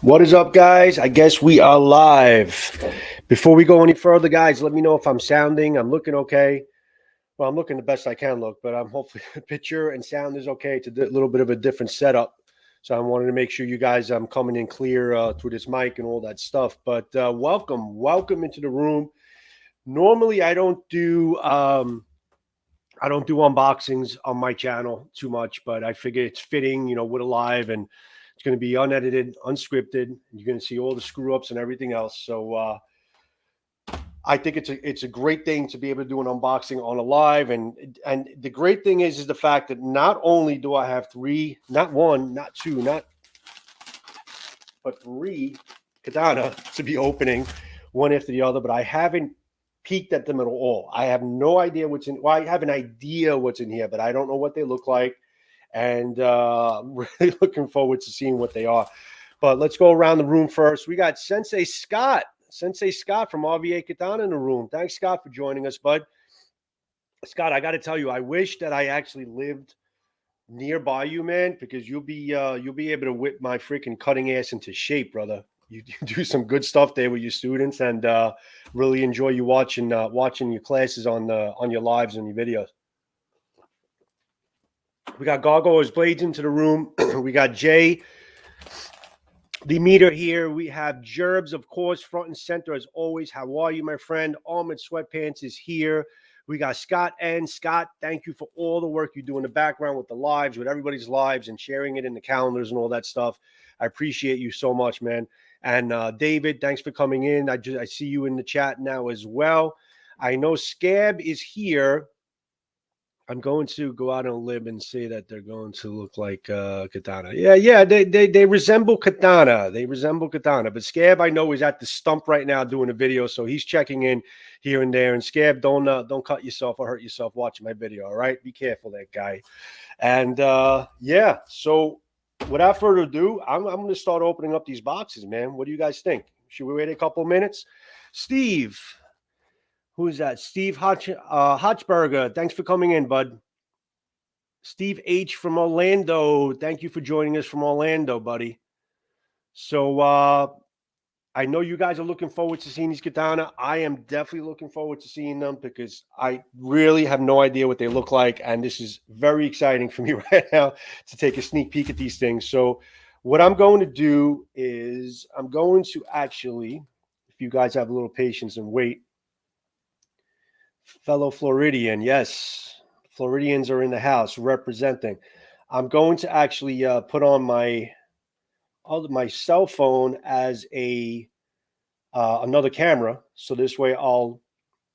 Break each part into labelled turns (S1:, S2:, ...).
S1: What is up, guys? I guess we are live. Before we go any further, guys, let me know if I'm sounding. I'm looking okay. Well, I'm looking the best I can look, but I'm hopefully the picture and sound is okay. It's a little bit of a different setup. So I wanted to make sure you guys I'm coming in clear through this mic and all that stuff. But welcome into the room. Normally, I don't do unboxings on my channel too much, but I figure it's fitting, with a live and it's going to be unedited, unscripted. You're going to see all the screw ups and everything else. So I think it's a great thing to be able to do an unboxing on a live. And the great thing is the fact that not only do I have three, not one, not two, but three Katana to be opening one after the other, but I haven't peeked at them at all. I have no idea what's in. Well, I have an idea what's in here, but I don't know what they look like, and I'm really looking forward to seeing what they are. But let's go around the room first. We got Sensei Scott from RVA Katana in the room. Thanks, Scott, for joining us, bud. Scott, I got to tell you, I wish that I actually lived nearby you, man, because you'll be able to whip my freaking cutting ass into shape, brother. You do some good stuff there with your students, and really enjoy you watching your classes on your lives and your videos. We got Gargoyles Blades into the room. We got Jay, the meter here. We have Gerbs, of course, front and center as always. How are you, my friend? Armored Sweatpants is here. We got Scott and Scott. Thank you for all the work you do in the background with the lives, with everybody's lives, and sharing it in the calendars and all that stuff. I appreciate you so much, man. And David, thanks for coming in. I see you in the chat now as well. I know Scab is here. I'm going to go out on a limb and say that they're going to look like Katana. Yeah, they resemble Katana. They resemble Katana. But Scab, I know, is at the stump right now doing a video, so he's checking in here and there. And Scab, don't cut yourself or hurt yourself watching my video. All right, be careful, that guy. And yeah, so without further ado, I'm going to start opening up these boxes, man. What do you guys think? Should we wait a couple of minutes? Steve. Who is that? Steve Hotchberger. Thanks for coming in, bud. Steve H. from Orlando. Thank you for joining us from Orlando, buddy. So I know you guys are looking forward to seeing these Katana. I am definitely looking forward to seeing them because I really have no idea what they look like. And this is very exciting for me right now to take a sneak peek at these things. So what I'm going to do is I'm going to actually, if you guys have a little patience and wait, fellow Floridian, yes, Floridians are in the house representing. I'm going to actually put on my cell phone as a another camera, so this way I'll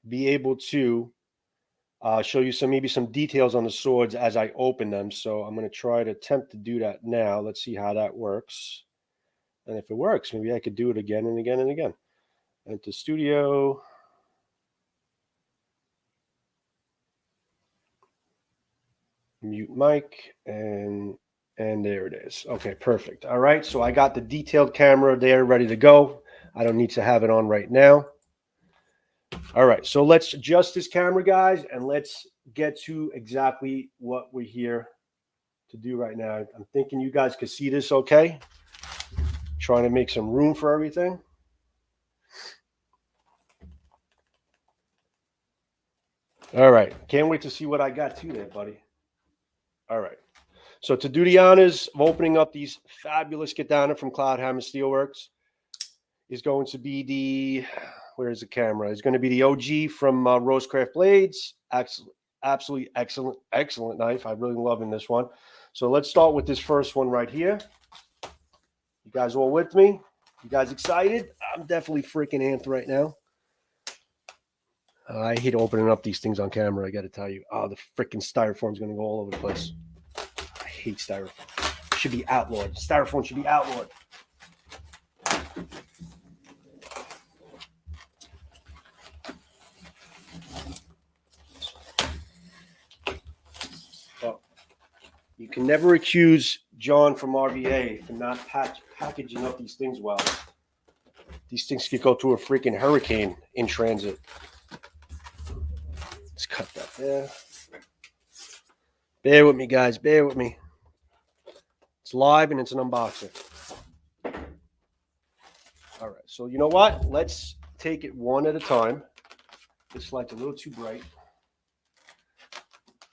S1: be able to show you maybe some details on the swords as I open them. So I'm going to try to attempt to do that now. Let's see how that works, and if it works, maybe I could do it again and again and again. Enter studio. Mute mic, and there it is. Okay, perfect. All right, so I got the detailed camera there ready to go. I don't need to have it on right now. All right, so let's adjust this camera, guys, and let's get to exactly what we're here to do right now. I'm thinking you guys can see this okay. Trying to make some room for everything. All right, can't wait to see what I got to there, buddy. All right. So to do the honors of opening up these fabulous Katana from Cloudhammer Steelworks is going to be the, where's the camera? It's going to be the OG from Rosecraft Blades. Absolutely excellent knife. I'm really loving this one. So let's start with this first one right here. You guys all with me? You guys excited? I'm definitely freaking amped right now. I hate opening up these things on camera, I got to tell you. Oh, the freaking styrofoam's going to go all over the place. I hate styrofoam. It should be outlawed. Styrofoam should be outlawed. Well, you can never accuse John from RVA for not packaging up these things well. These things could go through a freaking hurricane in transit. Let's cut that there. Bear with me, guys. Bear with me. It's live and it's an unboxing. All right, so you know what? Let's take it one at a time. This light's a little too bright.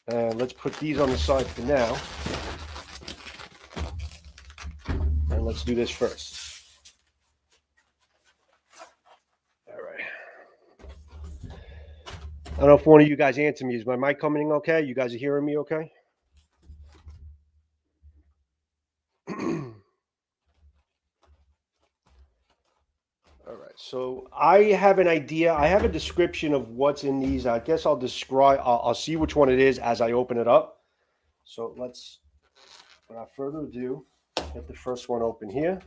S1: And let's put these on the side for now. And let's do this first. All right. I don't know if one of you guys answer me. Is my mic coming in okay? You guys are hearing me okay? All right, so I have an idea. I have a description of what's in these. I guess I'll describe, I'll see which one it is as I open it up. So let's, without further ado, get the first one open here.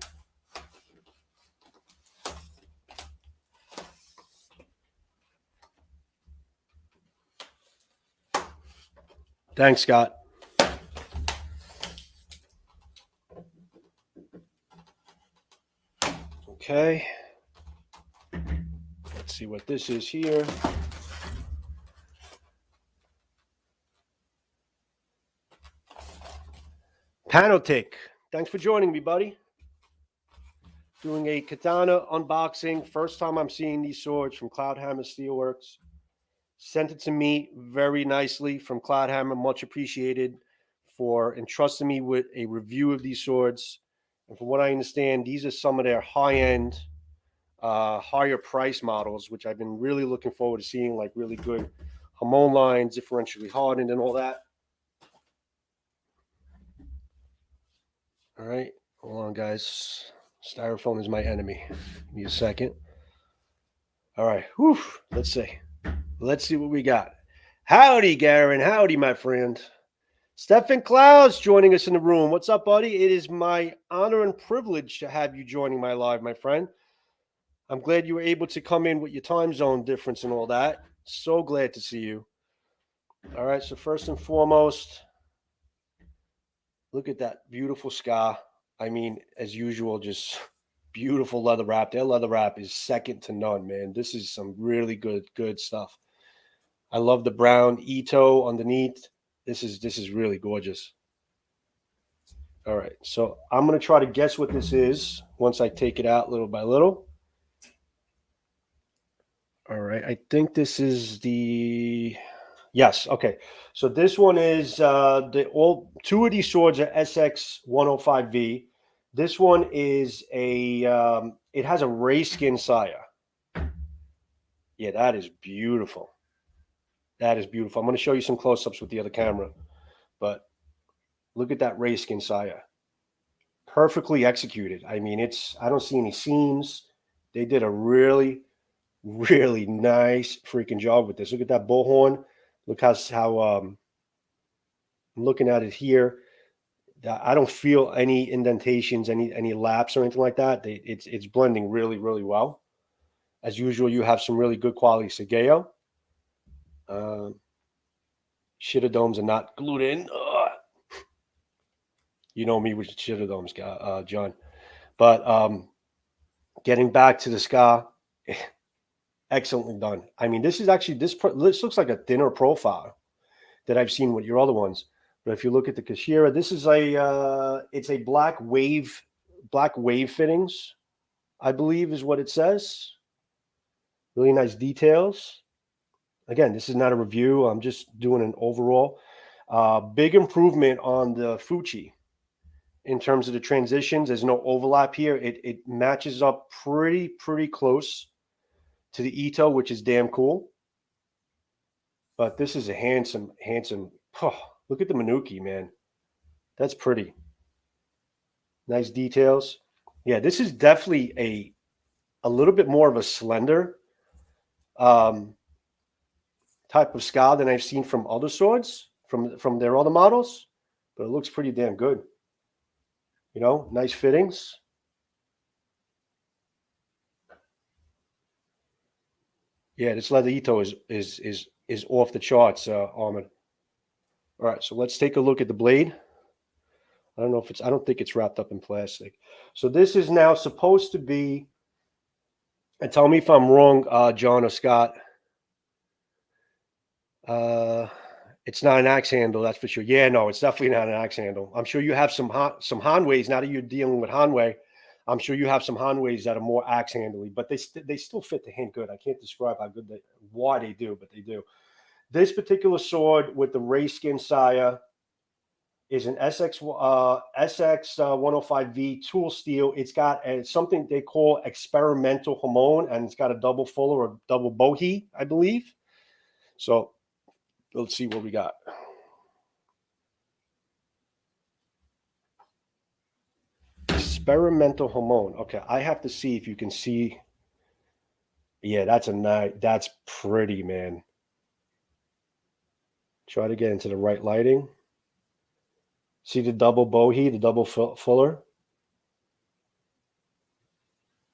S1: Thanks, Scott. Okay. Let's see what this is here. Panotic. Thanks for joining me, buddy. Doing a Katana unboxing. First time I'm seeing these swords from Cloudhammer Steelworks. Sent it to me very nicely from Cloudhammer. Much appreciated for entrusting me with a review of these swords. And from what I understand, these are some of their high-end, higher price models, which I've been really looking forward to seeing, like really good Hamon lines, differentially hardened, and all that. All right, hold on, guys. Styrofoam is my enemy. Give me a second. All right, whew, let's see. Let's see what we got. Howdy, Garen. Howdy, my friend. Stefan Klaus joining us in the room. What's up, buddy? It is my honor and privilege to have you joining my live, my friend. I'm glad you were able to come in with your time zone difference and all that. So glad to see you. All right, so first and foremost, look at that beautiful scar. I mean, as usual, just beautiful leather wrap. Their leather wrap is second to none, man. This is some really good stuff. I love the brown Ito underneath. This is really gorgeous. All right, so I'm going to try to guess what this is once I take it out little by little. All right, I think this is the... Yes, okay. So this one is two of these swords are SX105V. This one is a it has a ray skin saya. Yeah, that is beautiful. That is beautiful. I'm going to show you some close-ups with the other camera, but look at that ray skin saya. Perfectly executed. I mean, I don't see any seams. They did a really nice freaking job with this. Look at that bullhorn. Look how I'm looking at it here. I don't feel any indentations, any laps or anything like that. It's blending really well. As usual, you have some really good quality Sageo. Shitterdomes are not glued in. Ugh. You know me with shitterdomes, John. But getting back to the scar, excellently done. I mean, this is actually this looks like a thinner profile that I've seen with your other ones. But if you look at the Kashira, this is it's a black wave fittings, I believe is what it says. Really nice details. Again, this is not a review. I'm just doing an overall. Big improvement on the Fuchi in terms of the transitions. There's no overlap here. It matches up pretty close to the Ito, which is damn cool. But this is a handsome. Oh, look at the Manuki, man. That's pretty. Nice details. Yeah, this is definitely a little bit more of a slender type of scar than I've seen from other swords, from their other models. But it looks pretty damn good. You know, nice fittings. Yeah, this leather Ito is off the charts, Armin. All right, so let's take a look at the blade. I don't think it's wrapped up in plastic. So this is now supposed to be, and tell me if I'm wrong, John or Scott. It's not an axe handle, that's for sure. Yeah, no, it's definitely not an axe handle. I'm sure you have some Hanweis now that you're dealing with Hanwei. I'm sure you have some Hanweis that are more axe handly, but they still fit the hand good. I can't describe how good why they do, but they do. This particular sword with the ray skin saya is an SX 105V tool steel. It's got something they call experimental hamon, and it's got a double fuller or double bohi, I believe. So let's see what we got. Experimental hamon. Okay, I have to see if you can see. Yeah, that's a nice. That's pretty, man. Try to get into the right lighting. See the double bohi, the double fuller?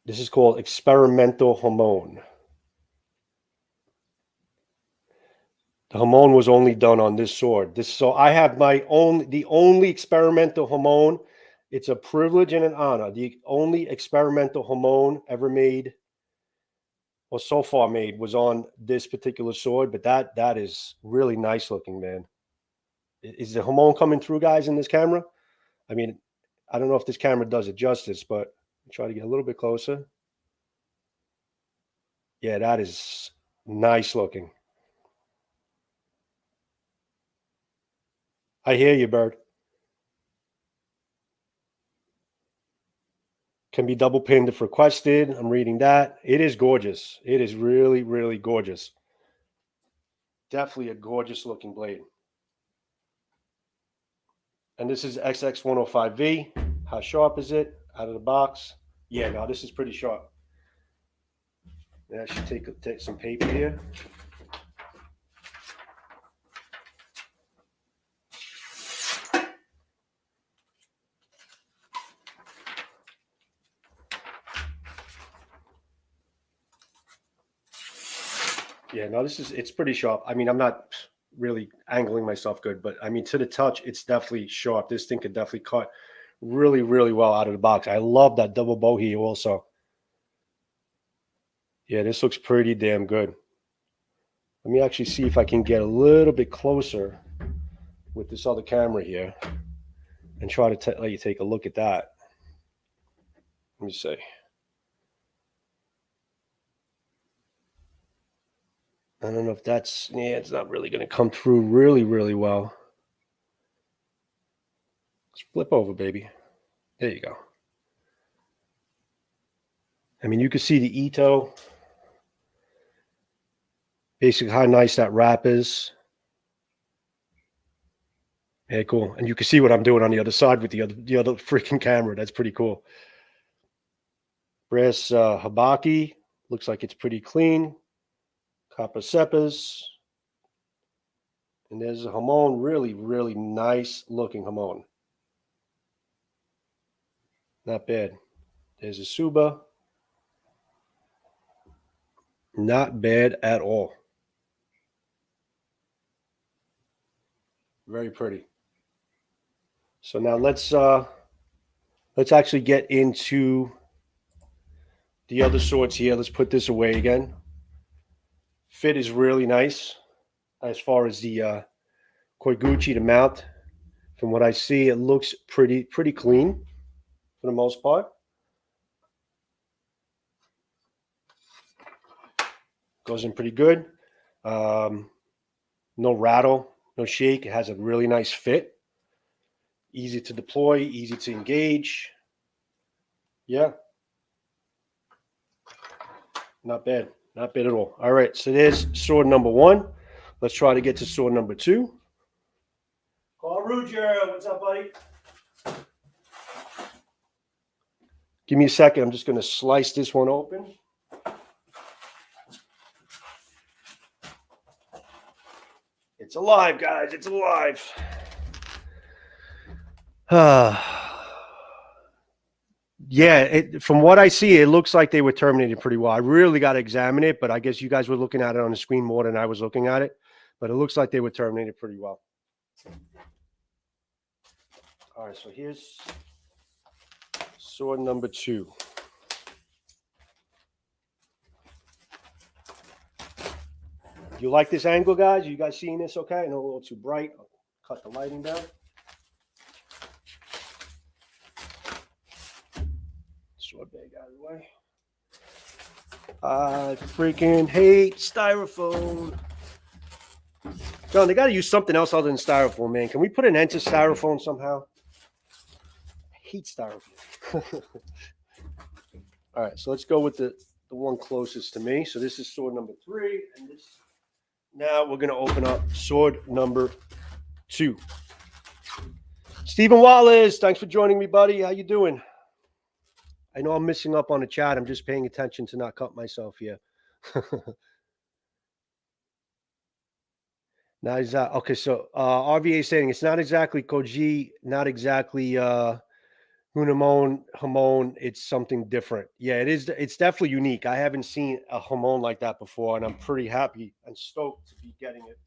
S1: This is called experimental hamon. The hamon was only done on this sword. So I have the only experimental hamon. It's a privilege and an honor. The only experimental hamon ever made, or so far made, was on this particular sword. But that is really nice looking, man. Is the hamon coming through, guys, in this camera? I mean, I don't know if this camera does it justice, but try to get a little bit closer. Yeah, that is nice looking. I hear you, Bird. Can be double pinned if requested. I'm reading that. It is gorgeous. It is really, really gorgeous. Definitely a gorgeous looking blade. And this is XX105V. How sharp is it out of the box? Yeah, no, this is pretty sharp. And I should take some paper here. Yeah, no, it's pretty sharp. I mean, I'm not really angling myself good, but I mean, to the touch, it's definitely sharp. This thing could definitely cut really, really well out of the box. I love that double bohi also. Yeah, this looks pretty damn good. Let me actually see if I can get a little bit closer with this other camera here and try to let you take a look at that. Let me see. I don't know if that's, yeah, it's not really going to come through really, really well. Let's flip over, baby. There you go. I mean, you can see the Ito. Basically, how nice that wrap is. Yeah, cool. And you can see what I'm doing on the other side with the other freaking camera. That's pretty cool. Brass Habaki. Looks like it's pretty clean. Copper Seppas. And there's a hamon. Really, really nice looking hamon. Not bad. There's a Suba. Not bad at all. Very pretty. So now let's actually get into the other swords here. Let's put this away again. Fit is really nice as far as the Koiguchi, the mount. From what I see, it looks pretty clean for the most part. Goes in pretty good. No rattle, no shake. It has a really nice fit. Easy to deploy, easy to engage. Yeah. Not bad. Not bad at all. All right, so there's sword number one. Let's try to get to sword number two. Carl Ruger, what's up, buddy? Give me a second. I'm just going to slice this one open. It's alive, guys. It's alive. Yeah, from what I see, it looks like they were terminated pretty well. I really got to examine it, but I guess you guys were looking at it on the screen more than I was looking at it. But it looks like they were terminated pretty well. All right, so here's sword number two. You like this angle, guys? You guys seeing this okay? I know a little too bright. I'll cut the lighting down. out of the way. I freaking hate styrofoam. John, they got to use something else other than styrofoam, man. Can we put an end to styrofoam somehow? I hate styrofoam. All right, so let's go with the one closest to me. So this is sword number 3, and this. Now we're going to open up sword number 2. Stephen Wallace, thanks for joining me, buddy. How you doing? I know I'm missing up on the chat. I'm just paying attention to not cut myself here. Now is that okay? So RVA is saying it's not exactly Koji, not exactly Hunamon, Hamon. It's something different. Yeah, it is. It's definitely unique. I haven't seen a Hamon like that before, and I'm pretty happy and stoked to be getting it,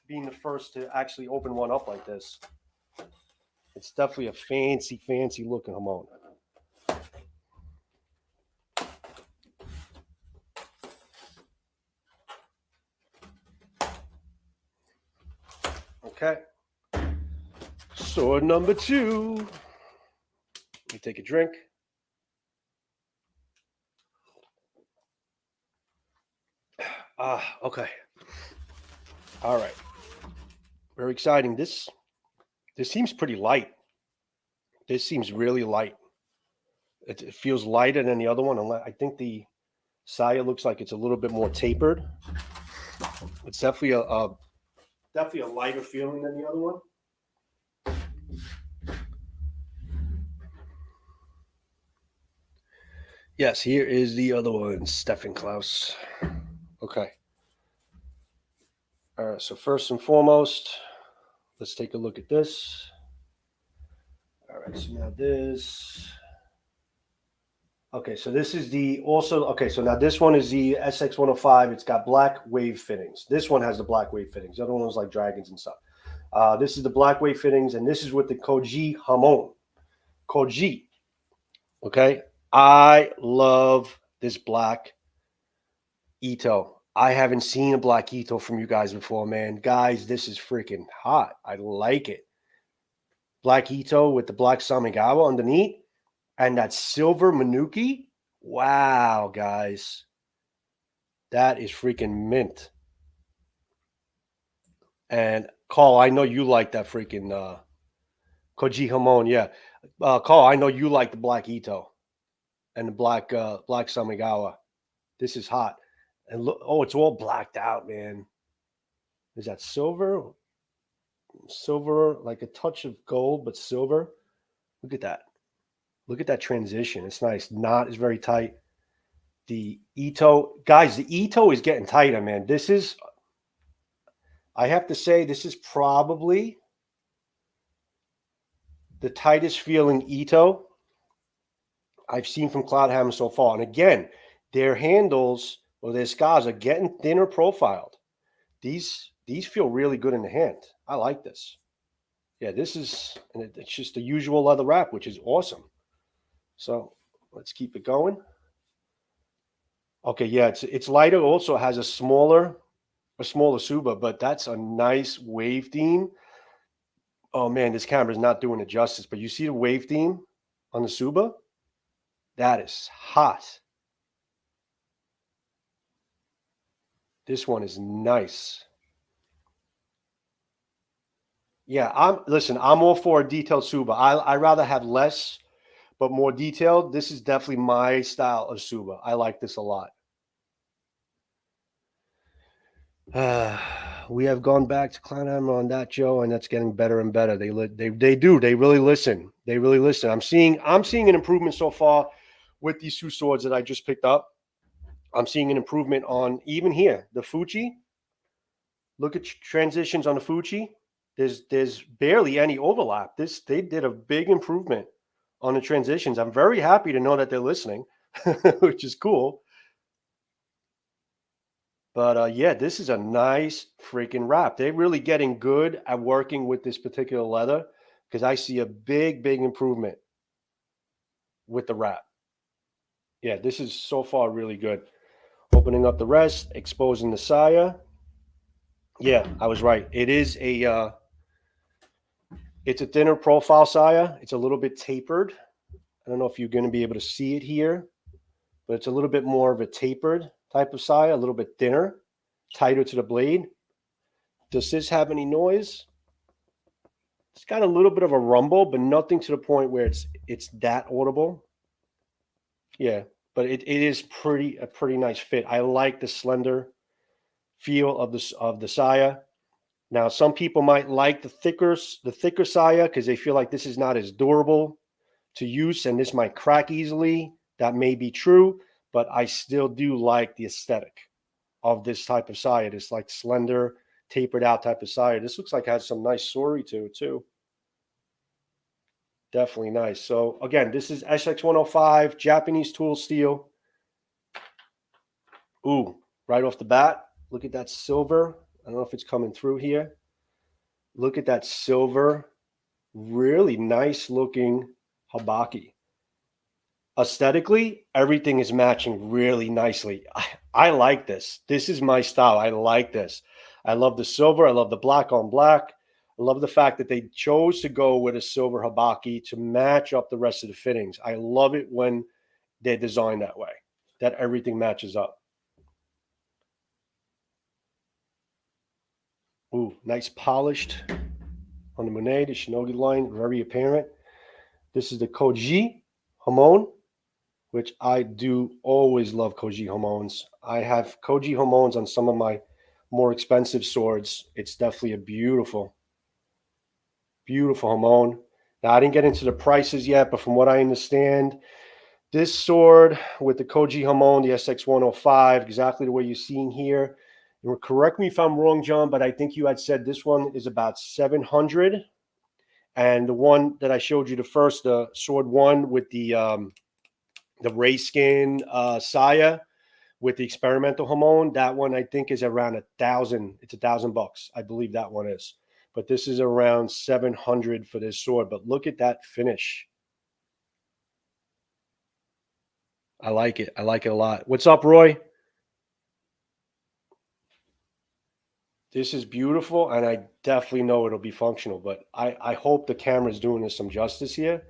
S1: being the first to actually open one up like this. It's definitely a fancy, fancy looking Hamon. Okay. Sword number 2. Let me take a drink. Okay. All right. Very exciting. This seems pretty light. This seems really light. It feels lighter than the other one. I think the saya looks like it's a little bit more tapered. It's definitely a lighter feeling than the other one. Yes, here is the other one, Stefan Klaus. Okay. All right, so first and foremost, let's take a look at this. All right, so now this. Okay, so this is so now this one is the SX105. It's got black wave fittings. This one has the black wave fittings. The other one was like dragons and stuff. This is the black wave fittings, and this is with the Koji Hamon. Koji. Okay, I love this black Ito. I haven't seen a black Ito from you guys before, man. Guys, this is freaking hot. I like it. Black Ito with the black Samigawa underneath. And that silver Manuki, wow, guys. That is freaking mint. And Carl, I know you like that freaking Koji Hamon, yeah. Carl, I know you like the black Ito and the black Samigawa. This is hot. And look, oh, it's all blacked out, man. Is that silver? Silver, like a touch of gold, but silver. Look at that. Look at that transition. It's nice. Knot is very tight. The Ito, guys, the Ito is getting tighter, man. This is, I have to say, this is probably the tightest feeling Ito I've seen from Cloudhammer so far. And again, their handles or their scars are getting thinner profiled. These feel really good in the hand. I like this. Yeah, this is, and it's just the usual leather wrap, which is awesome. So let's keep it going. Okay, yeah, it's lighter. Also has a smaller Suba, but that's a nice wave theme. Oh man, this camera is not doing it justice. But you see the wave theme on the Suba? That is hot. This one is nice. Yeah, I'm all for a detailed Suba. I rather have less but more detailed. This is definitely my style of Suba. I like this a lot. We have gone back to Cloudhammer on that, Joe, and that's getting better and better. They really listen. They really listen. I'm seeing an improvement so far with these 2 swords that I just picked up. I'm seeing an improvement on even here the Fuji. Look at transitions on the Fuji. There's barely any overlap. They did a big improvement on the transitions. I'm very happy to know that they're listening, which is cool. But yeah, this is a nice freaking wrap. They're really getting good at working with this particular leather because I see a big improvement with the wrap. Yeah, this is so far really good. Opening up the rest, exposing the saya. Yeah, I was right. It is it's a thinner profile saya. It's a little bit tapered. I don't know if you're going to be able to see it here, but it's a little bit more of a tapered type of saya, a little bit thinner, tighter to the blade. Does this have any noise? It's got a little bit of a rumble, but nothing to the point where it's that audible. Yeah, but it is a pretty nice fit. I like the slender feel of the saya. Now, some people might like the thicker saya because they feel like this is not as durable to use and this might crack easily. That may be true, but I still do like the aesthetic of this type of saya. This like slender, tapered out type of saya. This looks like it has some nice sori to it too. Definitely nice. So again, this is SX105 Japanese tool steel. Ooh, right off the bat, look at that silver. I don't know if it's coming through here. Look at that silver, really nice looking habaki. Aesthetically, everything is matching really nicely. I like this. This is my style. I like this. I love the silver. I love the black on black. I love the fact that they chose to go with a silver habaki to match up the rest of the fittings. I love it when they're designed that way, that everything matches up. Ooh, nice polished on the Monet, the Shinogi line, very apparent. This is the Koji Hamon, which I do always love Koji Hamons. I have Koji Hamons on some of my more expensive swords. It's definitely a beautiful, beautiful Hamon. Now, I didn't get into the prices yet, but from what I understand, this sword with the Koji Hamon, the SX105, exactly the way you're seeing here. And correct me if I'm wrong, John, but I think you had said this one is about $700. And the one that I showed you, the first, the sword one with the Ray Skin saya with the experimental Hamon, that one I think is around $1,000. It's $1,000, I believe that one is. But this is around $700 for this sword. But look at that finish. I like it. I like it a lot. What's up, Roy? This is beautiful, and I definitely know it'll be functional. But I hope the camera's doing us some justice here.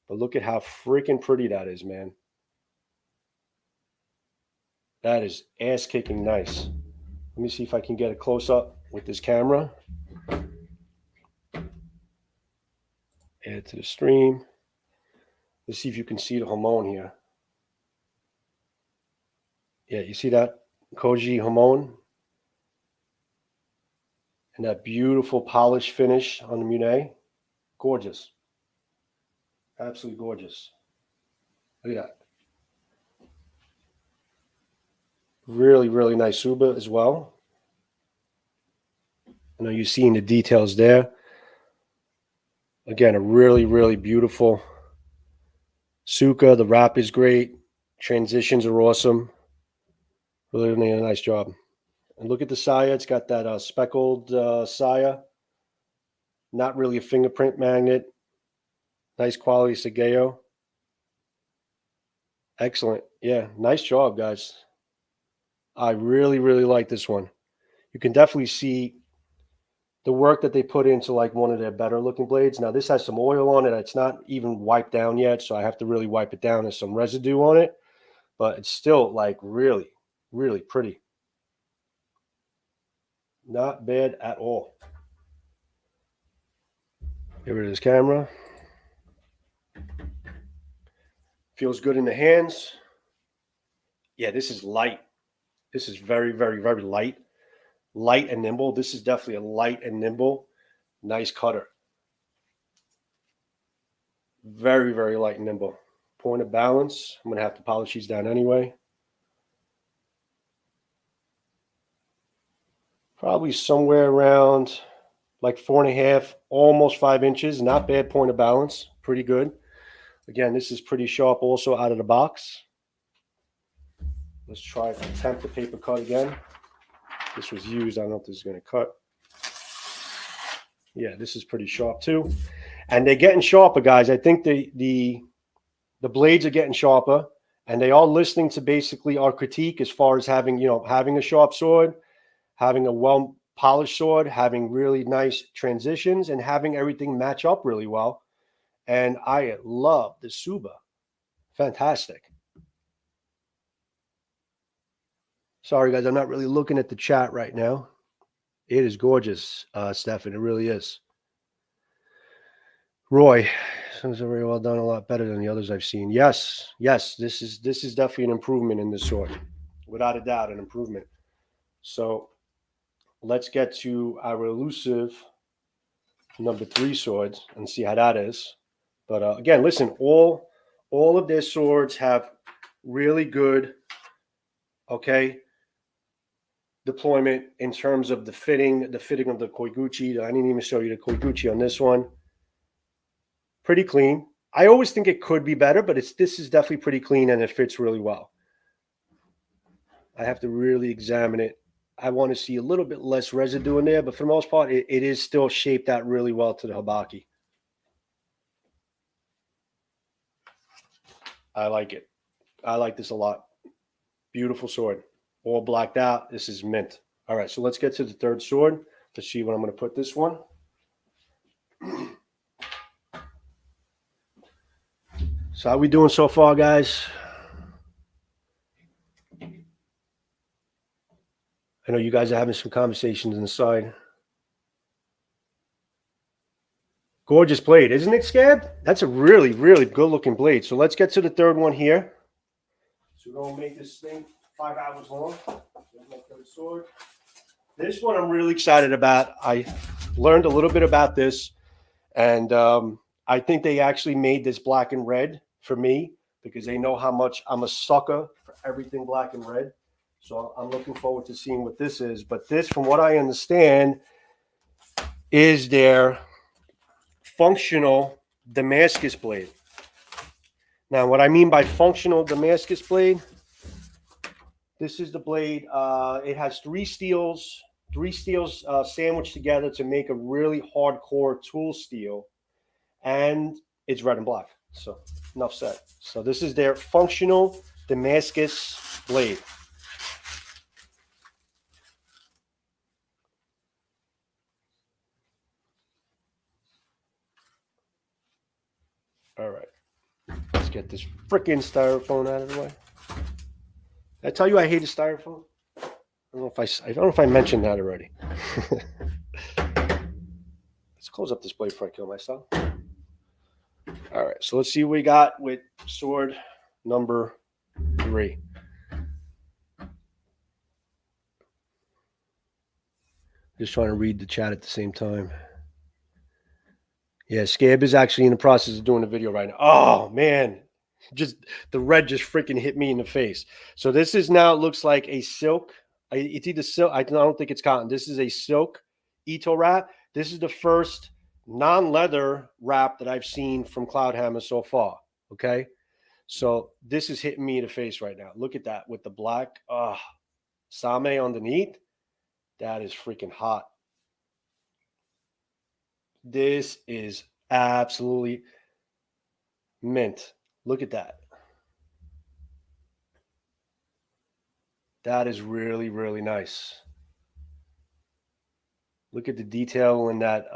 S1: But look at how freaking pretty that is, man. That is ass-kicking nice. Let me see if I can get a close-up with this camera. Add to the stream. Let's see if you can see the Hamon here. Yeah, you see that? Koji Hamon. And that beautiful polished finish on the Monet. Gorgeous. Absolutely gorgeous. Look at that. Really, really nice Suba as well. I know you're seeing the details there. Again, a really, really beautiful Suka. The wrap is great. Transitions are awesome. Really a nice job. And look at the saya. It's got that speckled saya. Not really a fingerprint magnet. Nice quality Sageo. Excellent. Yeah, nice job, guys. I really, really like this one. You can definitely see the work that they put into like one of their better looking blades. Now, this has some oil on it. It's not even wiped down yet, so I have to really wipe it down. There's some residue on it, but it's still like really, really pretty. Not bad at all. Get rid of this camera. Feels good in the hands. Yeah, this is light. This is very, very, very light. Light and nimble. This is definitely a light and nimble. Nice cutter. Very, very light and nimble. Point of balance. I'm going to have to polish these down anyway. Probably somewhere around like 4.5, almost 5 inches. Not bad point of balance. Pretty good. Again, this is pretty sharp also out of the box. Let's try to attempt the paper cut again. This was used. I don't know if this is going to cut. Yeah, this is pretty sharp too. And they're getting sharper, guys. I think the blades are getting sharper, and they are listening to basically our critique as far as having a sharp sword, having a well polished sword, having really nice transitions, and having everything match up really well. And I love the Suba. Fantastic. Sorry, guys, I'm not really looking at the chat right now. It is gorgeous, Stefan. It really is. Roy, sounds very well done. A lot better than the others I've seen. Yes, yes, this is definitely an improvement in this sword, without a doubt, an improvement. So let's get to our elusive number 3 swords and see how that is. But again, listen, all of their swords have really good, okay, deployment in terms of the fitting of the Koiguchi. I didn't even show you the Koiguchi on this one. Pretty clean. I always think it could be better, but this is definitely pretty clean and it fits really well. I have to really examine it. I want to see a little bit less residue in there, but for the most part, it is still shaped out really well to the Habaki. I like it. I like this a lot. Beautiful sword. All blacked out. This is mint. All right, so let's get to the third sword. Let's see what I'm going to put this one. So how we doing so far, guys? I know you guys are having some conversations inside. Gorgeous blade, isn't it, Scab? That's a really, really good-looking blade. So let's get to the third one here. So we're going to make this thing 5 hours long. My third sword. This one I'm really excited about. I learned a little bit about this, and I think they actually made this black and red for me because they know how much I'm a sucker for everything black and red. So I'm looking forward to seeing what this is. But this, from what I understand, is their functional Damascus blade. Now, what I mean by functional Damascus blade, this is the blade. It has three steels sandwiched together to make a really hardcore tool steel, and it's red and black. So enough said. So this is their functional Damascus blade. All right, let's get this freaking styrofoam out of the way. Did I tell you I hated styrofoam? I don't know if I mentioned that already. Let's close up this blade before I kill myself. All right, so let's see what we got with sword number 3. Just trying to read the chat at the same time. Yeah, Scab is actually in the process of doing a video right now. Oh, man. Just the red just freaking hit me in the face. So this is now, it looks like a silk. It's either silk. I don't think it's cotton. This is a silk Ito wrap. This is the first non-leather wrap that I've seen from Cloudhammer so far. Okay. So this is hitting me in the face right now. Look at that with the black Same underneath. That is freaking hot. This is absolutely mint. Look at that. That is really, really nice. Look at the detail in that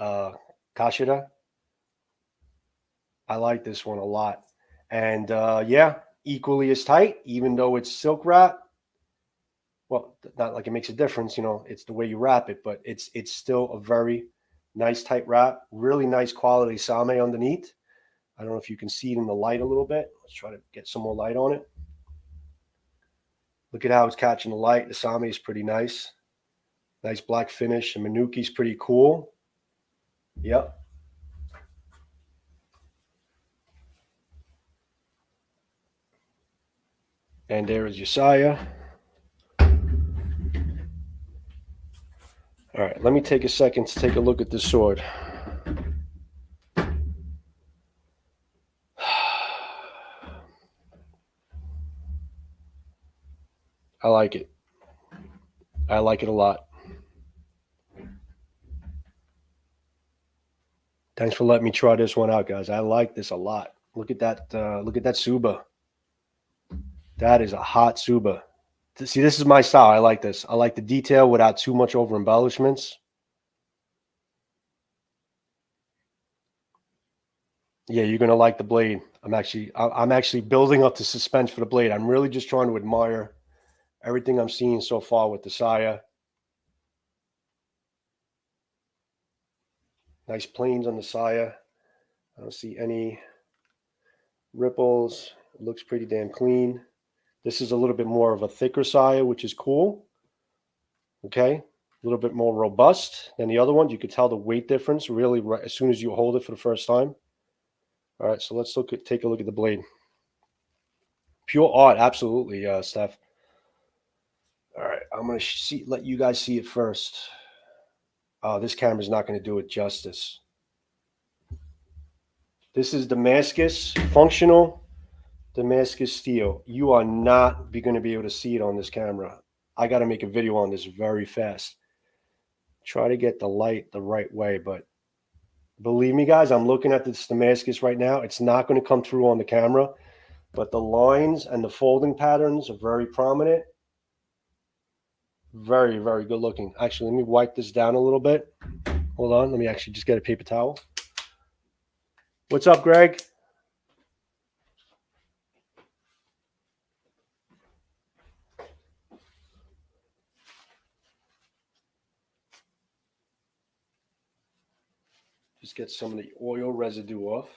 S1: Kashida. I like this one a lot. And yeah, equally as tight, even though it's silk wrap. Well, not like it makes a difference, you know, it's the way you wrap it, but it's still a very nice tight wrap. Really nice quality Same underneath. I don't know if you can see it in the light a little bit. Let's try to get some more light on it. Look at how it's catching the light. The Same is pretty nice. Nice black finish. The Minuki's pretty cool. Yep. And there is Yesaya. All right, let me take a second to take a look at this sword. I like it. I like it a lot. Thanks for letting me try this one out, guys. I like this a lot. Look at that. Look at that Suba. That is a hot Suba. See, this is my style. I like this. I like the detail without too much over embellishments. Yeah, you're gonna like the blade. I'm actually building up the suspense for the blade. I'm really just trying to admire everything I'm seeing so far with the Saya. Nice planes on the Saya. I don't see any ripples. It looks pretty damn clean. This is a little bit more of a thicker Saya, which is cool. Okay, a little bit more robust than the other ones. You could tell the weight difference really right as soon as you hold it for the first time. All right, so let's take a look at the blade. Pure art, absolutely, Steph. All right, I'm gonna let you guys see it first. Oh, this camera's not gonna do it justice. This is Damascus, functional Damascus steel. You are not going to be able to see it on this camera. I got to make a video on this very fast. Try to get the light the right way, but believe me, guys, I'm looking at this Damascus right now. It's not going to come through on the camera, but the lines and the folding patterns are very prominent. Very, very good looking. Actually, let me wipe this down a little bit. Hold on. Let me actually just get a paper towel. What's up, Greg? Just get some of the oil residue off.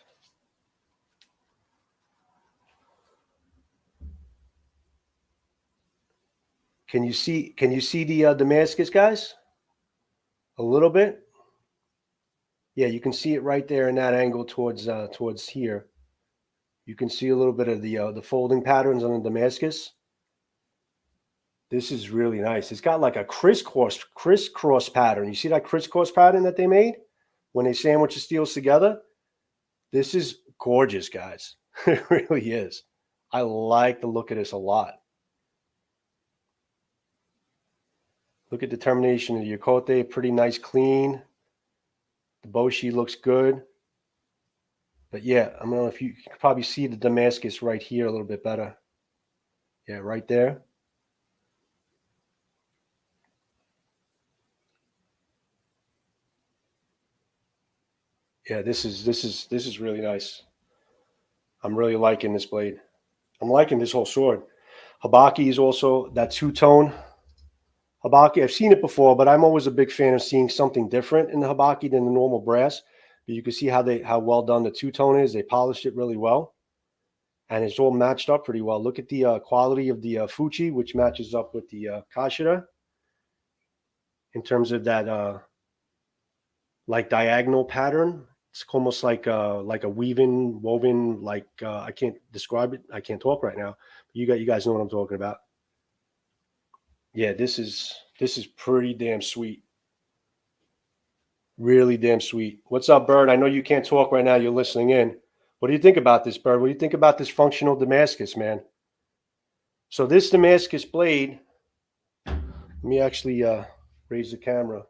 S1: Can you see the Damascus, guys? A little bit. Yeah, you can see it right there in that angle towards here. You can see a little bit of the folding patterns on the Damascus. This is really nice. It's got like a crisscross pattern. You see that crisscross pattern that they made when they sandwich the steels together? This is gorgeous, guys. It really is. I like the look of this a lot. Look at the termination of the Yokote, pretty nice, clean. The Boshi looks good. But yeah, I don't know if you can probably see the Damascus right here a little bit better. Yeah, right there. Yeah, this is really nice. I'm really liking this blade. I'm liking this whole sword. Habaki is also that two-tone Habaki. I've seen it before, but I'm always a big fan of seeing something different in the Habaki than the normal brass. But you can see how well done the two-tone is. They polished it really well, and it's all matched up pretty well. Look at the quality of the Fuchi, which matches up with the Kashira in terms of that like diagonal pattern. It's almost like a woven like I can't describe it. I can't talk right now. You guys know what I'm talking about. Yeah, this is pretty damn sweet. Really damn sweet. What's up, Bird? I know you can't talk right now. You're listening in. What do you think about this, Bird? What do you think about this functional Damascus, man? So this Damascus blade, let me actually raise the camera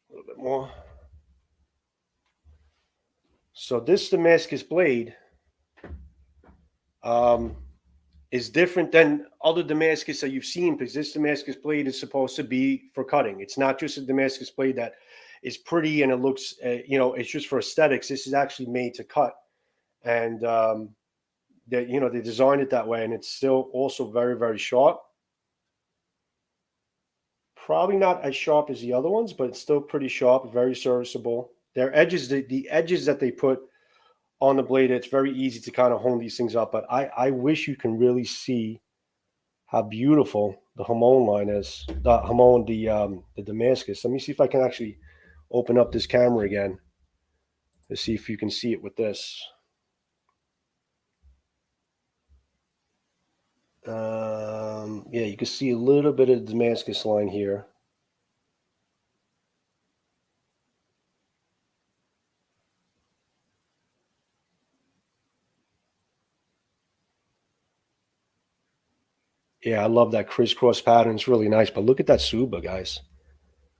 S1: a little bit more. So this Damascus blade is different than other Damascus that you've seen because this Damascus blade is supposed to be for cutting. It's not just a Damascus blade that is pretty and it looks, it's just for aesthetics. This is actually made to cut, and they designed it that way, and it's still also very, very sharp. Probably not as sharp as the other ones, but it's still pretty sharp, very serviceable. Their edges, the edges that they put on the blade, it's very easy to kind of hone these things up. But I wish you can really see how beautiful the Hamon line is. The Hamon, the Damascus. Let me see if I can actually open up this camera again to see if you can see it with this. Yeah, you can see a little bit of the Damascus line here. Yeah, I love that crisscross pattern. It's really nice. But look at that Suba, guys.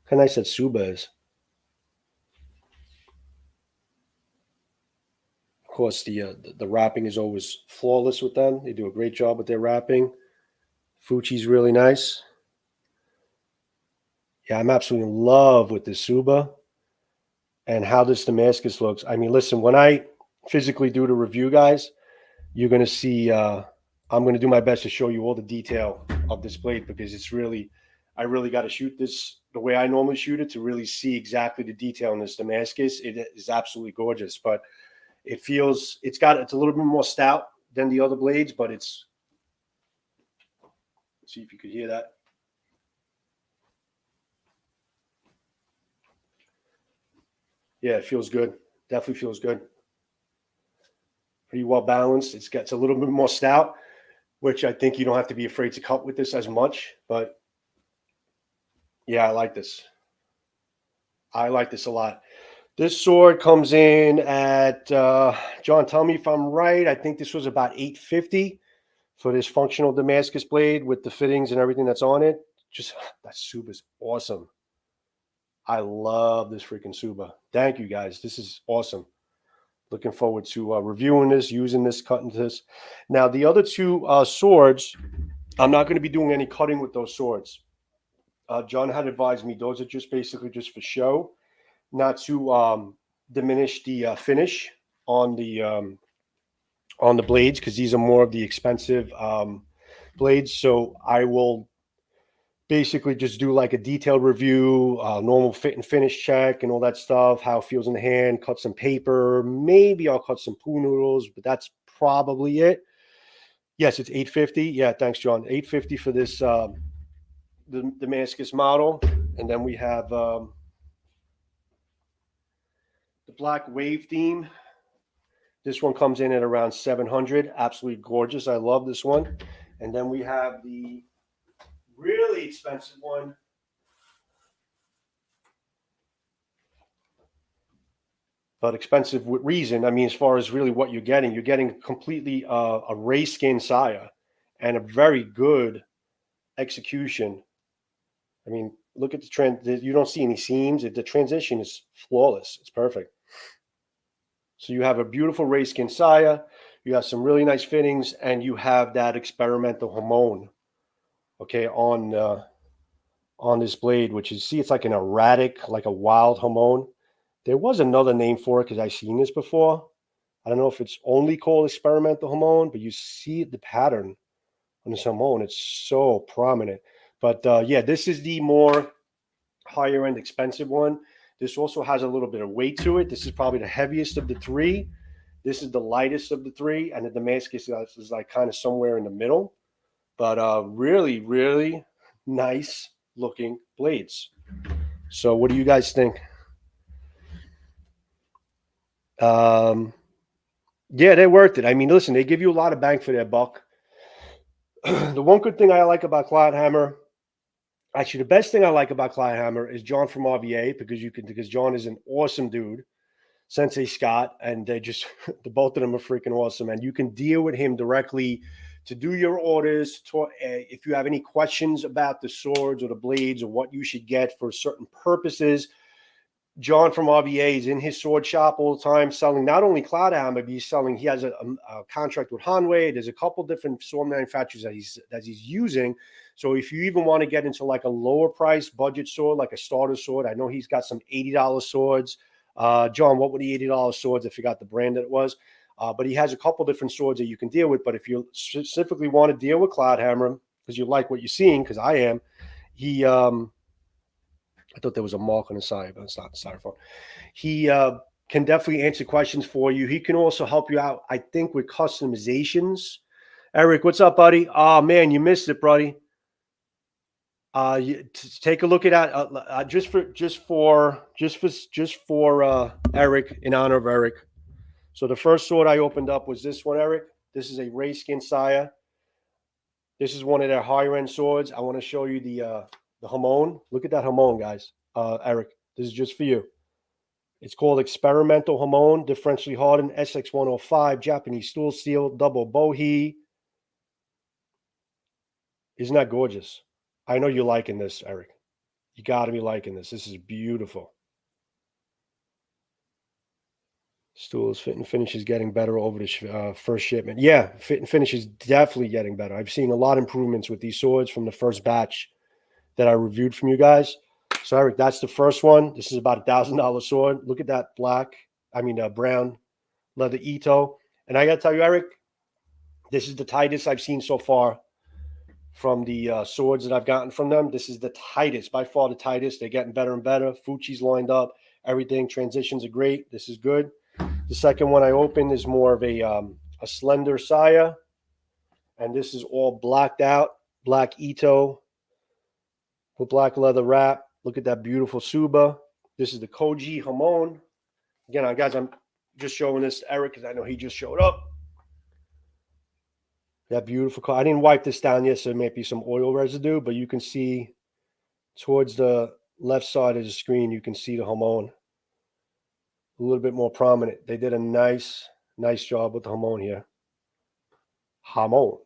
S1: How nice that Suba is. Of course, the wrapping is always flawless with them. They do a great job with their wrapping. Fuchi's really nice. Yeah, I'm absolutely in love with this Suba. and how this Damascus looks. I mean, listen, when I physically do the review, guys, you're going to see, I'm going to do my best to show you all the detail of this blade, because it's really, I really got to shoot this the way I normally shoot it to really see exactly the detail in this Damascus. It is absolutely gorgeous, but it feels, it's a little bit more stout than the other blades, but it's, see if you could hear that. Yeah, it feels good. Definitely feels good. Pretty well balanced. It's a little bit more stout, which I think you don't have to be afraid to cut with this as much. But yeah, I like this. I like this a lot. This sword comes in at John, tell me if I'm right. I think this was about $850 for this functional Damascus blade with the fittings and everything that's on it. Just that Suba's awesome. I love this freaking Suba. Thank you, guys. This is awesome. Looking forward to reviewing this, using this, cutting this. Now, the other two swords, I'm not going to be doing any cutting with those swords. John had advised me those are just basically just for show, not to diminish the finish on the blades, because these are more of the expensive blades. So I will basically just do like a detailed review, normal fit and finish check and all that stuff, how it feels in the hand, cut some paper, maybe I'll cut some pool noodles, but that's probably it. Yes, it's $850. Yeah, thanks, John. $850 for this the Damascus model. And then we have the Black Wave theme. This one comes in at around $700. Absolutely gorgeous. I love this one. And then we have the really expensive one. But expensive with reason. I mean, as far as really what you're getting completely a ray skin saya and a very good execution. I mean, look at the trend. You don't see any seams. The transition is flawless. It's perfect. So you have a beautiful ray skin saya. You have some really nice fittings, and you have that experimental hamon, okay, on this blade, which is, see, it's like an erratic, like a wild hamon. There was another name for it because I've seen this before. I don't know if it's only called experimental hamon, but you see the pattern on this hamon. It's so prominent. But yeah, this is the more higher end, expensive one. This also has a little bit of weight to it. This is probably the heaviest of the three. This is the lightest of the three, and the Damascus is like kind of somewhere in the middle. But really, really nice looking blades. So what do you guys think? Yeah, they're worth it. I mean, listen, they give you a lot of bang for their buck. The one good thing I like about Cloudhammer, actually, the best thing I like about Cloudhammer is John from RVA, because John is an awesome dude, Sensei Scott, and they just the both of them are freaking awesome, and you can deal with him directly to do your orders. If you have any questions about the swords or the blades or what you should get for certain purposes, John from RVA is in his sword shop all the time selling not only Cloudhammer, but he has a contract with Hanwei. There's a couple different sword manufacturers that he's using. So if you even want to get into like a lower price budget sword, like a starter sword, I know he's got some $80 swords. John, what were the $80 swords? I forgot the brand that it was. But he has a couple different swords that you can deal with. But if you specifically want to deal with Cloudhammer, because you like what you're seeing, because I am, I thought there was a mark on the side, but it's not the styrofoam. He can definitely answer questions for you. He can also help you out, I think, with customizations. Eric, what's up, buddy? Oh man, you missed it, buddy. Take a look at that. Just for Eric, in honor of Eric. So the first sword I opened up was this one, Eric. This is a Ray Skin Saya. This is one of their higher end swords. I want to show you the hamon. Look at that hamon, guys. Eric, this is just for you. It's called Experimental Hamon, differentially hardened SX105, Japanese tool steel, double bohea. Isn't that gorgeous? I know you're liking this, Eric. You got to be liking this. This is beautiful. Stool's fit and finish is getting better over the first shipment. Yeah, fit and finish is definitely getting better. I've seen a lot of improvements with these swords from the first batch that I reviewed from you guys. So Eric, that's the first one. This is about $1,000 sword. Look at that brown leather Ito. And I got to tell you, Eric, this is the tightest I've seen so far from the swords that I've gotten from them. This is the tightest, by far the tightest. They're getting better and better. Fuchi's lined up. Everything, transitions are great. This is good. The second one I opened is more of a slender saya. And this is all blacked out, black Ito with black leather wrap. Look at that beautiful Suba. This is the Koji Hamon. Again, guys, I'm just showing this to Eric because I know he just showed up. That beautiful car. I didn't wipe this down yet, so there might be some oil residue, but you can see towards the left side of the screen, you can see the Hamon a little bit more prominent. They did a nice job with the Hamon here. Hamon.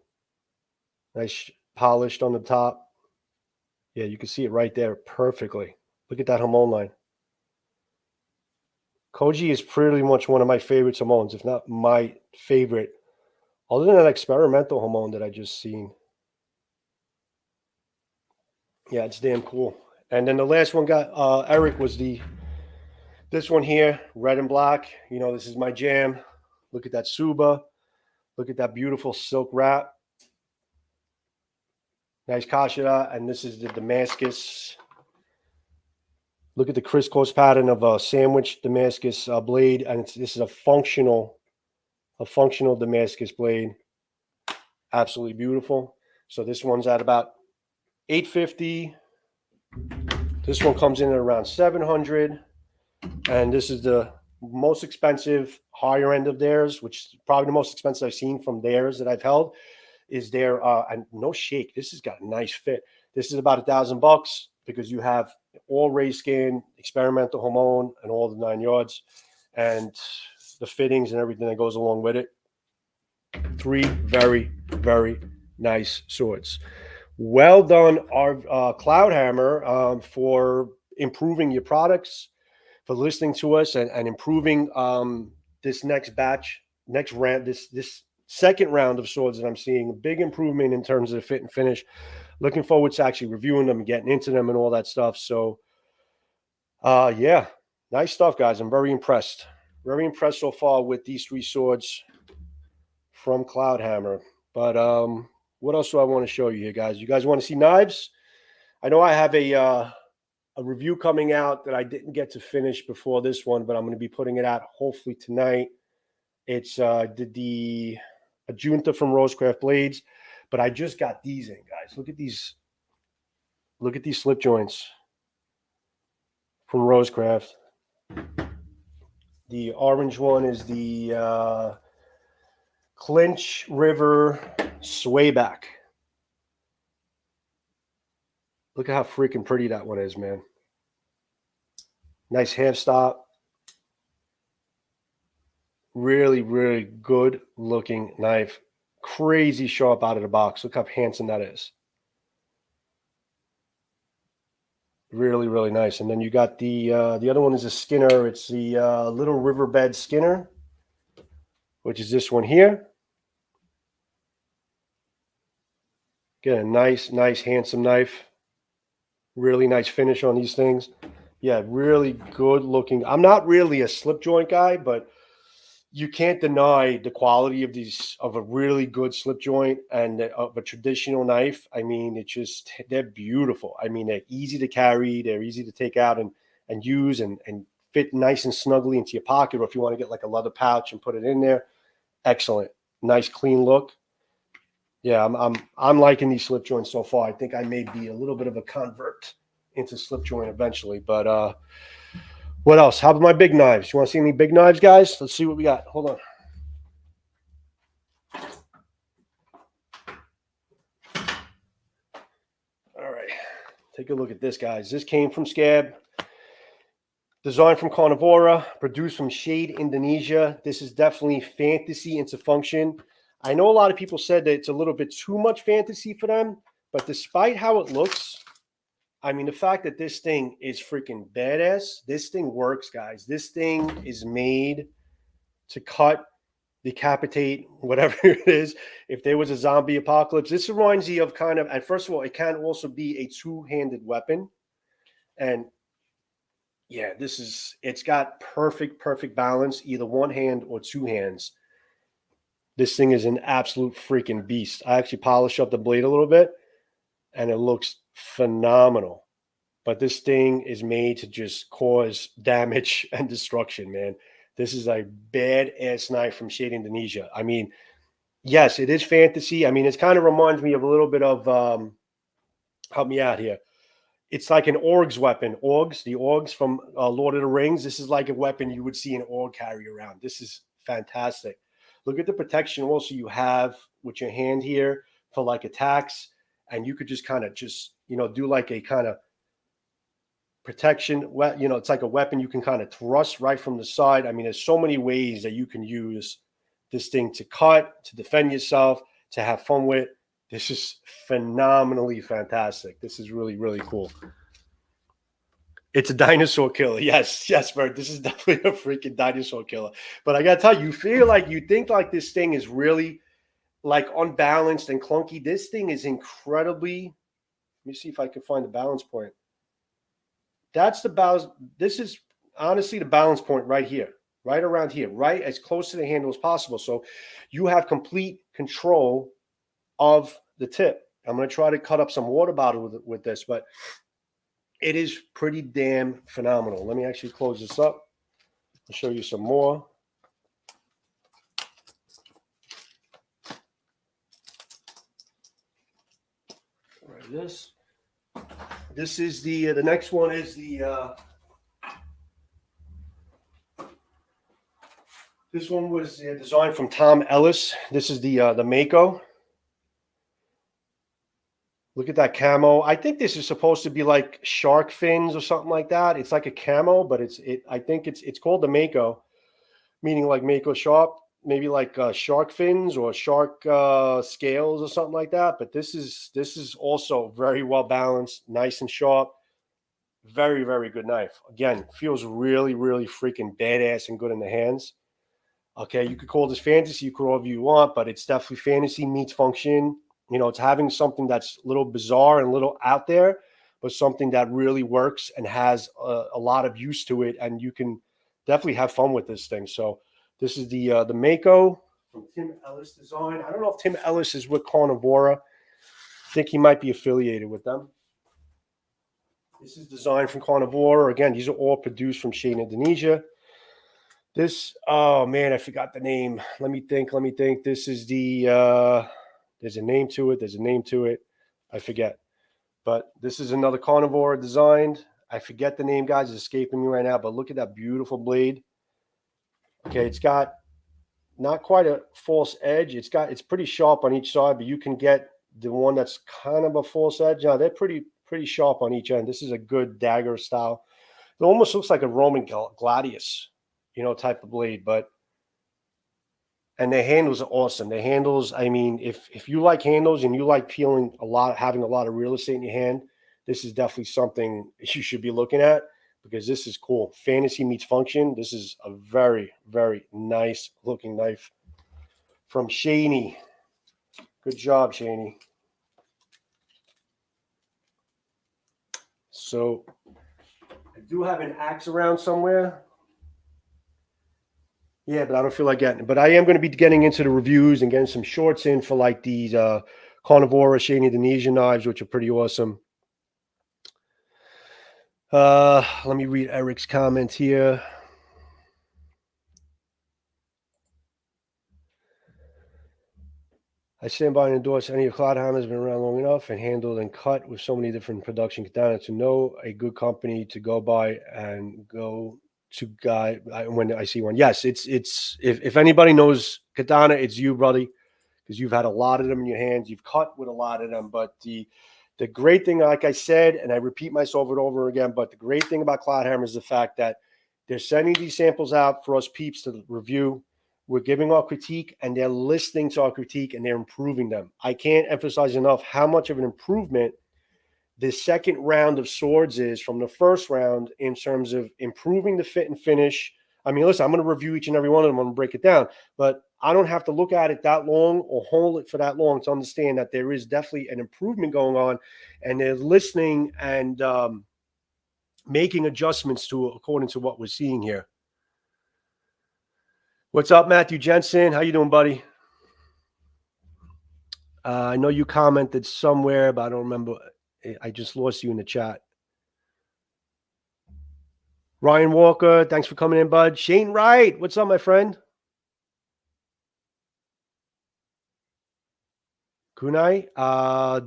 S1: Nice polished on the top. Yeah, you can see it right there perfectly. Look at that Hamon line. Koji is pretty much one of my favorite Hamons, if not my favorite. Other than that experimental Hamon that I just seen. Yeah, it's damn cool. And then the last one Eric was this one here, red and black. You know, this is my jam. Look at that Suba. Look at that beautiful silk wrap. Nice Kashira. And this is the Damascus. Look at the crisscross pattern of a sandwich Damascus blade. And this is a functional Damascus blade. Absolutely beautiful. So this one's at about $850. This one comes in at around $700. And this is the most expensive, higher end of theirs, which is probably the most expensive I've seen from theirs that I've held, is their and no shake. This has got a nice fit. This is about $1,000 because you have all raised skin, experimental Hamon, and all the 9 yards, and the fittings and everything that goes along with it. 3 very, very nice swords. Well done, our Cloudhammer, for improving your products, for listening to us and improving this next round, this second round of swords that I'm seeing. A big improvement in terms of the fit and finish. Looking forward to actually reviewing them and getting into them and all that stuff. So, yeah, nice stuff, guys. I'm very impressed. Very impressed so far with these 3 swords from Cloudhammer. But what else do I want to show you here, guys? You guys want to see knives? I know I have a review coming out that I didn't get to finish before this one, but I'm going to be putting it out hopefully tonight. It's the Ajunta from Rosecraft Blades, but I just got these in, guys. Look at these. Look at these slip joints from Rosecraft. The orange one is the Clinch River Swayback. Look at how freaking pretty that one is, man. Nice half stop. Really, really good looking knife. Crazy sharp out of the box. Look how handsome that is. Really, really nice. And then you got the other one is a Skinner. It's the Little Riverbed Skinner, which is this one here. Again, a nice, handsome knife. Really nice finish on these things. Yeah, really good looking. I'm not really a slip joint guy, but you can't deny the quality of a really good slip joint and of a traditional knife. I mean, they're beautiful. I mean, they're easy to carry. They're easy to take out and use and fit nice and snugly into your pocket. Or if you want to get like a leather pouch and put it in there, excellent. Nice, clean look. Yeah, I'm liking these slip joints so far. I think I may be a little bit of a convert into slip joint eventually. But what else? How about my big knives? You want to see any big knives, guys? Let's see what we got. Hold on. All right. Take a look at this, guys. This came from Scab. Designed from Carnivora. Produced from Shade, Indonesia. This is definitely fantasy into function. I know a lot of people said that it's a little bit too much fantasy for them, but despite how it looks, I mean, the fact that this thing is freaking badass, this thing works, guys. This thing is made to cut, decapitate, whatever it is. If there was a zombie apocalypse, this reminds me of kind of, and first of all, it can also be a two-handed weapon. And yeah, it's got perfect balance, either one hand or two hands. This thing is an absolute freaking beast. I actually polished up the blade a little bit and it looks phenomenal. But this thing is made to just cause damage and destruction, man. This is a badass knife from Shade Indonesia. I mean, yes, it is fantasy. I mean, it kind of reminds me of a little bit of help me out here. It's like an Org's weapon. The Orgs from Lord of the Rings. This is like a weapon you would see an Org carry around. This is fantastic. Look at the protection also you have with your hand here for like attacks, and you could just kind of do like a kind of protection. It's like a weapon you can kind of thrust right from the side. I mean, there's so many ways that you can use this thing to cut, to defend yourself, to have fun with. This is phenomenally fantastic. This is really, really cool. It's a dinosaur killer. Yes, Bert. This is definitely a freaking dinosaur killer. But I gotta tell you, you think like this thing is really like unbalanced and clunky. This thing is incredibly. Let me see if I can find the balance point. That's the balance. This is honestly the balance point right here, right around here, right as close to the handle as possible. So you have complete control of the tip. I'm going to try to cut up some water bottle with this, but it is pretty damn phenomenal. Let me actually close this up. I'll show you some more. Right, this is the next one is the this one was designed from Tom Ellis. This is the Mako. Look at that camo. I think this is supposed to be like shark fins or something like that. It's like a camo, but I think it's called the Mako, meaning like Mako sharp, maybe like shark fins or shark scales or something like that. But this is also very well balanced, nice and sharp. Very, very good knife. Again, feels really, really freaking badass and good in the hands. Okay, you could call this fantasy, you could call whatever you want, but it's definitely fantasy meets function. It's having something that's a little bizarre and a little out there, but something that really works and has a lot of use to it, and you can definitely have fun with this thing. So this is the Mako from Tim Ellis Design. I don't know if Tim Ellis is with Carnivora. I think he might be affiliated with them. This is designed from Carnivora. Again, these are all produced from Shade Indonesia. This, oh man, I forgot the name. Let me think. This is the there's a name to it. I forget. But this is another Carnivora designed. I forget the name, guys. It's escaping me right now. But look at that beautiful blade. Okay, it's got not quite a false edge. It's pretty sharp on each side, but you can get the one that's kind of a false edge. Now they're pretty sharp on each end. This is a good dagger style. It almost looks like a Roman gladius, type of blade, and the handles are awesome. The handles, I mean, if you like handles and you like having a lot of real estate in your hand, this is definitely something you should be looking at because this is cool. Fantasy meets function. This is a very, very nice looking knife from Shaney. Good job, Shaney. So I do have an axe around somewhere. Yeah, but I don't feel like getting it. But I am going to be getting into the reviews and getting some shorts in for like these Carnivora Shade Indonesian knives, which are pretty awesome. Let me read Eric's comment here. I stand by and endorse any of Cloudhammer has been around long enough and handled and cut with so many different production Katana to know a good company to go by and go to guy when I see one. Yes, it's if anybody knows Katana, it's you, buddy, because you've had a lot of them in your hands. You've cut with a lot of them. But the great thing, like I said, and I repeat myself over again, but the great thing about Cloudhammer is the fact that they're sending these samples out for us peeps to review. We're giving our critique, and they're listening to our critique, and they're improving them. I can't emphasize enough how much of an improvement the second round of swords is from the first round in terms of improving the fit and finish. I mean, listen, I'm going to review each and every one of them. I'm going to break it down, but I don't have to look at it that long or hold it for that long to understand that there is definitely an improvement going on, and they're listening and making adjustments to according to what we're seeing here. What's up, Matthew Jensen? How you doing, buddy? I know you commented somewhere, but I don't remember. I just lost you in the chat. Ryan Walker, thanks for coming in, bud. Shane Wright, what's up, my friend? Kunai,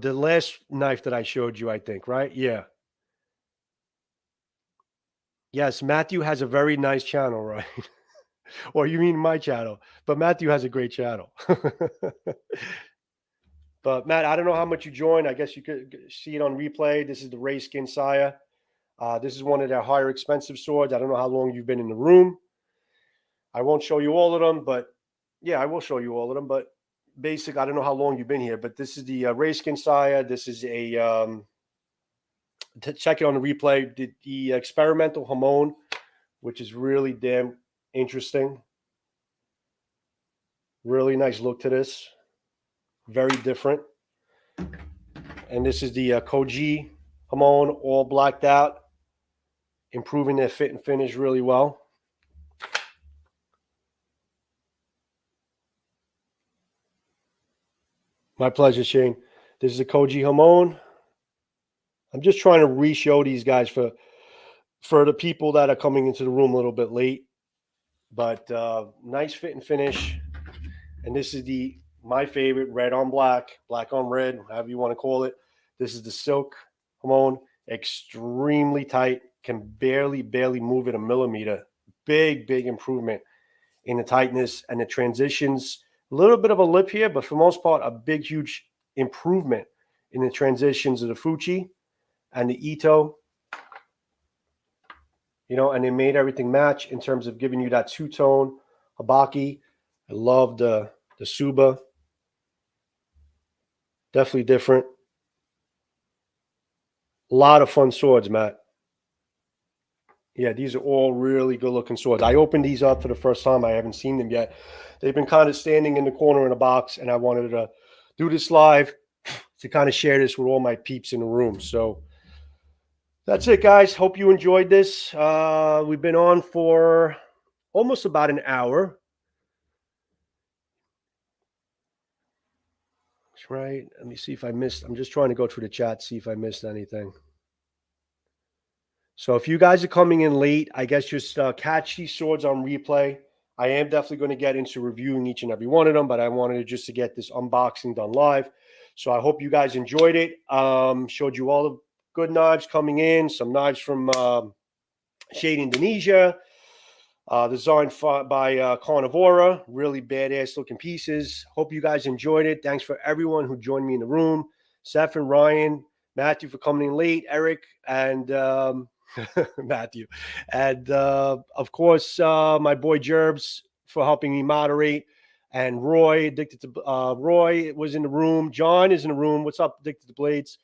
S1: the last knife that I showed you, I think, right? Yeah. Yes, Matthew has a very nice channel, right? Or you mean my channel? But Matthew has a great channel. But Matt, I don't know how much you joined. I guess you could see it on replay. This is the Ray Skin Saya. This is one of their higher expensive swords. I don't know how long you've been in the room. I won't show you all of them, but yeah, I will show you all of them. But basic, I don't know how long you've been here, but this is the Ray Skin Saya. This is a check it on the replay. The experimental Hamon, which is really damn interesting. Really nice look to this. Very different. And this is the Koji Hamon, all blacked out, improving their fit and finish really well. My pleasure, Shane. This is a Koji Hamon. I'm just trying to re-show these guys for the people that are coming into the room a little bit late. But nice fit and finish. And this is my favorite, red on black, black on red, however you want to call it. This is the silk Hamon, extremely tight, can barely move it a millimeter. Big improvement in the tightness and the transitions. A little bit of a lip here, but for the most part, a big, huge improvement in the transitions of the Fuchi and the Ito. You know, and they made everything match in terms of giving you that two-tone Habaki. I love the Suba. Definitely different. A lot of fun swords, Matt. Yeah, these are all really good-looking swords. I opened these up for the first time. I haven't seen them yet. They've been kind of standing in the corner in a box, and I wanted to do this live to kind of share this with all my peeps in the room. So that's it, guys. Hope you enjoyed this. We've been on for almost about an hour. That's right. Let me see if I missed. I'm just trying to go through the chat, see if I missed anything. So if you guys are coming in late, I guess just catch these swords on replay. I am definitely going to get into reviewing each and every one of them, but I wanted just to get this unboxing done live. So I hope you guys enjoyed it. Showed you all the good knives coming in, some knives from Shade Indonesia, designed by Carnivora, really badass looking pieces. Hope you guys enjoyed it. Thanks for everyone who joined me in the room. Seth and Ryan, Matthew for coming in late, Eric, and Matthew. And of course, my boy Jerbs for helping me moderate. And Roy, Addicted to Roy was in the room. John is in the room. What's up, Addicted to Blades?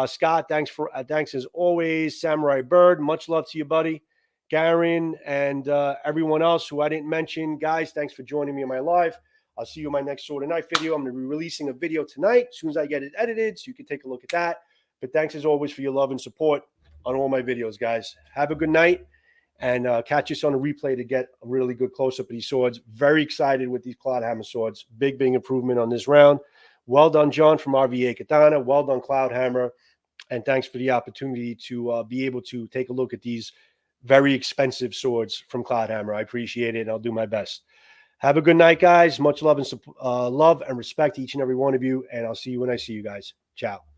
S1: Scott, thanks as always. Samurai Bird, much love to you, buddy. Garen and everyone else who I didn't mention. Guys, thanks for joining me in my live. I'll see you in my next Sword of Night video. I'm going to be releasing a video tonight as soon as I get it edited, so you can take a look at that. But thanks as always for your love and support on all my videos, guys. Have a good night, and catch us on a replay to get a really good close-up of these swords. Very excited with these Cloudhammer swords. Big improvement on this round. Well done, John from RVA Katana. Well done, Cloudhammer. And thanks for the opportunity to be able to take a look at these very expensive swords from Cloudhammer. I appreciate it, and I'll do my best. Have a good night, guys. Much love and respect to each and every one of you, and I'll see you when I see you guys. Ciao.